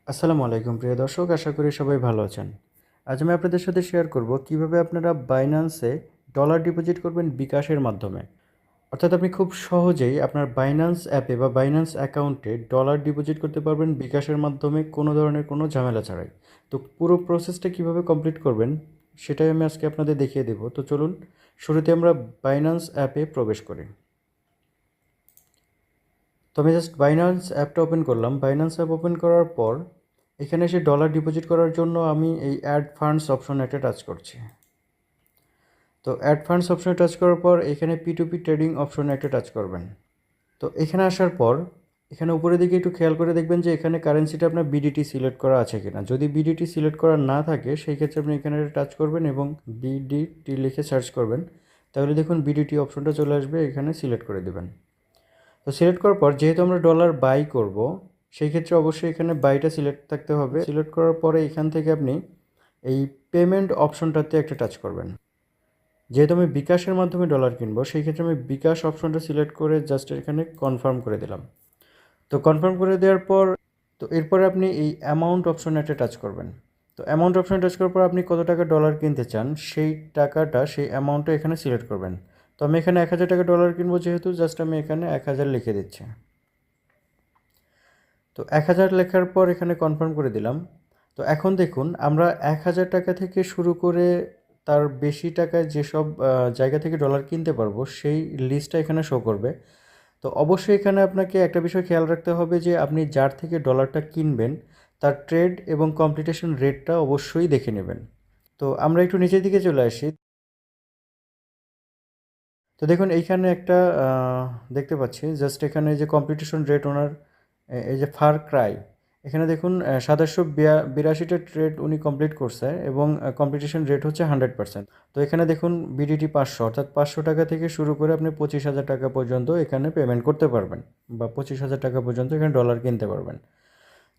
আসসালামু আলাইকুম প্রিয় দর্শক, আশা করি সবাই ভালো আছেন। আজ আমি আপনাদের সাথে শেয়ার করব কিভাবে আপনারা বাইন্যান্সে ডলার ডিপোজিট করবেন বিকাশের মাধ্যমে। অর্থাৎ আপনি খুব সহজেই আপনার বাইন্যান্স অ্যাপে বা বাইন্যান্স অ্যাকাউন্টে ডলার ডিপোজিট করতে পারবেন বিকাশের মাধ্যমে কোনো ধরনের কোনো ঝামেলা ছাড়াই। তো পুরো প্রসেসটা কিভাবে কমপ্লিট করবেন সেটাই আমি আজকে আপনাদের দেখিয়ে দেব। তো চলুন শুরুতে আমরা বাইন্যান্স অ্যাপে প্রবেশ করি। তো আমি জাস্ট বাইন্যান্স অ্যাপটা ওপেন করলাম। বাইন্যান্স অ্যাপ ওপেন করার পর এখানে এসে ডলার ডিপোজিট করার জন্য আমি এই অ্যাড ফান্ডস অপশনে একটা টাচ করছি। তো অ্যাড ফান্ডস অপশনে টাচ করার পর এখানে P2P ট্রেডিং অপশনে একটা টাচ করবেন। তো এখানে আসার পর এখানে উপরের দিকে একটু খেয়াল করে দেখবেন যে এখানে কারেন্সিটা আপনার বিডিটি সিলেক্ট করা আছে কিনা। যদি বিডিটি সিলেক্ট করা না থাকে সেই ক্ষেত্রে আপনি এখানে টাচ করবেন এবং বিডিটি লিখে সার্চ করবেন। তাহলে দেখুন বিডিটি অপশনটা চলে আসবে, এখানে সিলেক্ট করে দেবেন। তো সিলেক্ট করার পর যেহেতু আমরা ডলার বাই করব, সেই ক্ষেত্রে অবশ্যই এখানে বাইটা সিলেক্ট থাকতে হবে। সিলেক্ট করার পরে এখান থেকে আপনি এই পেমেন্ট অপশনটাতে একটা টাচ করবেন। যেহেতু আমি বিকাশের মাধ্যমে ডলার কিনবো, সেই ক্ষেত্রে আমি বিকাশ অপশনটা সিলেক্ট করে জাস্ট এখানে কনফার্ম করে দিলাম। তো কনফার্ম করে দেওয়ার পর এরপরে আপনি এই অ্যামাউন্ট অপশনে একটা টাচ করবেন। তো অ্যামাউন্ট অপশনে টাচ করার পর আপনি কত টাকা ডলার কিনতে চান সেই টাকাটা, সেই অ্যামাউন্টটা এখানে সিলেক্ট করবেন। তো আমি এখানে 1000 টাকা ডলার কিনবো, যেহেতু জাস্ট আমি এখানে 1000 লিখে দিচ্ছি। তো 1000 লেখার পর এখানে কনফার্ম করে দিলাম। তো এখন দেখুন আমরা 1000 টাকা থেকে শুরু করে তার বেশি টাকায় যেসব জায়গা থেকে ডলার কিনতে পারবো সেই লিস্টটা এখানে শো করবে। তো অবশ্যই এখানে আপনাকে একটা বিষয় খেয়াল রাখতে হবে যে আপনি যার থেকে ডলারটা কিনবেন তার ট্রেড এবং কমপ্লিটেশন রেটটা অবশ্যই দেখে নেবেন। তো আমরা একটু নিচের দিকে চলে আসি। তো দেখুন এইখানে একটা দেখতে পাচ্ছি, জাস্ট এখানে যে কম্পিটিশন রেট ওনার এই যে ফার ক্রাই, এখানে দেখুন 782টা ট্রেড উনি কমপ্লিট করছে এবং কম্পিটিশন রেট হচ্ছে 100%। তো এখানে দেখুন বিডিটি 500, অর্থাৎ 500 টাকা থেকে শুরু করে আপনি 25,000 টাকা পর্যন্ত এখানে পেমেন্ট করতে পারবেন বা 25,000 টাকা পর্যন্ত এখানে ডলার কিনতে পারবেন।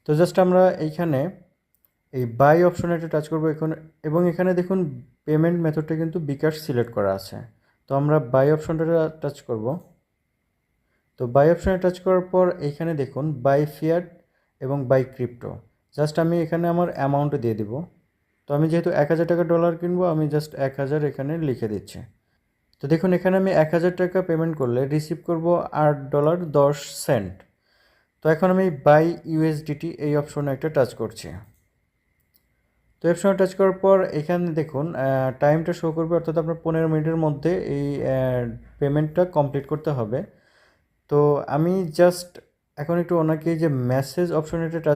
তো জাস্ট আমরা এইখানে এই বাই অপশনে একটা টাচ করবো এখানে, এবং এখানে দেখুন পেমেন্ট মেথডটা কিন্তু বিকাশ সিলেক্ট করা আছে। তো আমরা বাই অপশনটা টাচ করব। তো বাই অপশনে টাচ করার পর এইখানে দেখুন বাই ফিয়াট এবং বাই ক্রিপ্টো। জাস্ট আমি এখানে আমার অ্যামাউন্ট দিয়ে দিব। তো আমি যেহেতু 1000 টাকা ডলার কিনবো, আমি জাস্ট 1000 এখানে লিখে দিচ্ছি। তো দেখুন এখানে আমি 1000 টাকা পেমেন্ট করলে রিসিভ করব $8.10। তো এখন আমি বাই ইউএসডিটি এই অপশনে একটা টাচ করছি। তো অপশনে টাচ করার পর এখানে দেখুন টাইমটা শো করবে, অর্থাৎ আপনার 15 মিনিটের মধ্যে এই পেমেন্টটা কমপ্লিট করতে হবে। তো আমি জাস্ট এখন একটু ওনাকে যে মেসেজ অপশনে একটা